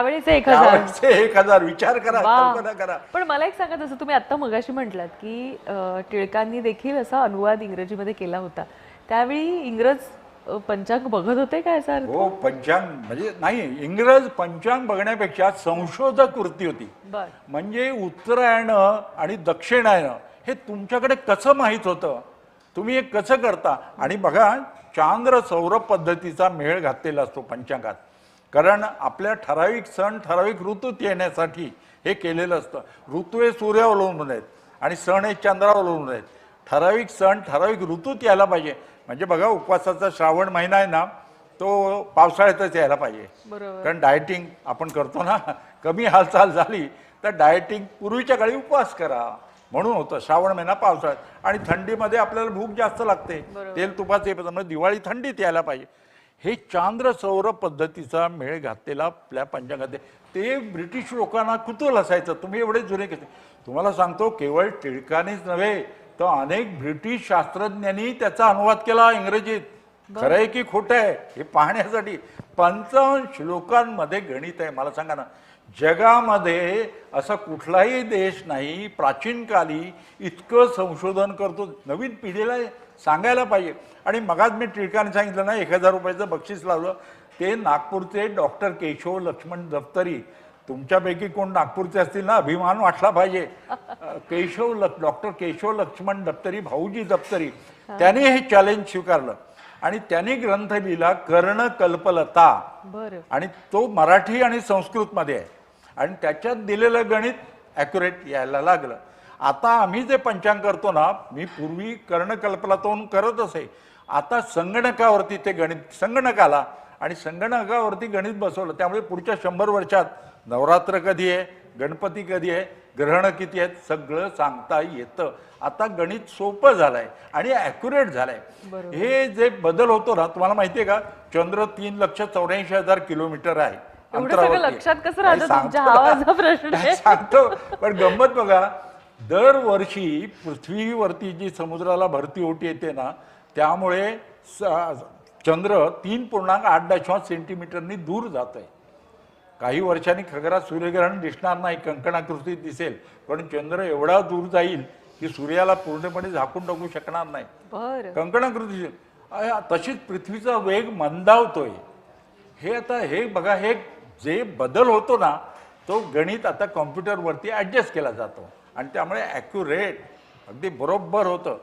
त्यावेळेचे 1000 त्यावेळेचे 1000 विचार करा, वा. कल्पना करा. पण मला एक सांगा, जसं तुम्ही आता मगाशी म्हटलात की टिळकांनी देखील असा अनुवाद इंग्रजीमध्ये केला होता, त्यावेळी इंग्रज पंचांग बघत होते का याचा अर्थ? हो, पंचांग म्हणजे नाही, इंग्रज पंचांग बघण्यापेक्षा संशोधक वृत्ती होती. बर. म्हणजे उत्तरायण आणि दक्षिणायन हे तुमच्याकडे कसं माहीत होतं, तुम्ही हे कसं करता. आणि बघा, चांद्र सौर पद्धतीचा मेळ घातलेला असतो पंचांगात, कारण आपल्या ठराविक सण ठराविक ऋतूत येण्यासाठी हे केलेलं असतं. ऋतू हे सूर्यावर अवलंबून आहेत आणि सण हे चंद्रावर अवलंबून आहेत. ठराविक सण ठराविक ऋतूत यायला पाहिजे. म्हणजे बघा, उपवासाचा श्रावण महिना आहे ना, तो पावसाळ्यातच यायला पाहिजे. बरोबर. कारण डायटिंग आपण करतो ना, कमी हालचाल झाली तर डायटिंग पूर्वीच्या काळी उपवास करा म्हणून होतं. श्रावण महिना पावसाळ्यात आणि थंडीमध्ये आपल्याला भूक जास्त लागते, तेल तुपाचे पदार्थ, दिवाळी थंडीत यायला पाहिजे. हे चांद्र सौर पद्धतीचा मेळ घातलेला आपल्या पंचांगात ते ब्रिटिश लोकांना कुतूहल असायचं. तुम्ही एवढे जुने कसे, तुम्हाला सांगतो, केवळ टिळकानेच नव्हे तर अनेक ब्रिटिश शास्त्रज्ञांनी त्याचा अनुवाद केला इंग्रजीत. खरं आहे की खोटं आहे हे पाहण्यासाठी 55 श्लोकांमध्ये गणित आहे. मला सांगा ना, जगामध्ये असा कुठलाही देश नाही प्राचीन काली इतकं संशोधन करतो. नवीन पिढीला सांगायला पाहिजे. आणि मगाच मी टिळकाने सांगितलं ना, 1000 रुपयाचं बक्षीस लावलं, ते नागपूरचे डॉक्टर केशव लक्ष्मण दफ्तरी. तुमच्यापैकी कोण नागपूरचे असतील ना, अभिमान वाटला पाहिजे. डॉक्टर केशव लक्ष्मण दफ्तरी, भाऊजी दफ्तरी, त्याने हे चॅलेंज स्वीकारलं आणि त्यांनी ग्रंथ लिहिला कर्णकल्पलता. बरं. आणि तो मराठी आणि संस्कृतमध्ये आहे आणि त्याच्यात दिलेलं गणित ॲक्युरेट यायला लागलं. आता आम्ही जे पंचांग करतो ना, मी पूर्वी कर्णकल्पलतावरून करत असे, आता संगणकावरती ते गणित, संगणक आला आणि संगणकावरती गणित बसवलं. त्यामुळे पुढच्या 100 वर्षात नवरात्र कधी आहे, गणपती कधी आहे, ग्रहण किती आहेत, सगळं सांगता येतं. आता गणित सोपं झालंय आणि ॲक्युरेट झालंय. हे जे बदल होतो ना, तुम्हाला माहितीये का, चंद्र 3,84,000 किलोमीटर आहे एवढं सगळं लक्षात कसं राहतं तुमच्या? सांगतो आवाजा प्रश्न आहे. सांगतो. पण गंमत बघा, दरवर्षी पृथ्वीवरती जी समुद्राला भरती ओटी येते ना, त्यामुळे चंद्र 3.8 सेंटीमीटरनी दूर जात आहे. काही वर्षांनी खगरात सूर्यग्रहण दिसणार नाही, कंकणाकृतीत दिसेल, पण चंद्र एवढा दूर जाईल की सूर्याला पूर्णपणे झाकून टाकू शकणार नाही. बरं. कंकणाकृती. तशीच पृथ्वीचा वेग मंदावतोय. हे आता हे बघा, हे जे बदल होतो ना, तो गणित आता कॉम्प्युटरवरती ॲडजस्ट केला जातो आणि त्यामुळे ॲक्युरेट अगदी बरोबर होतं.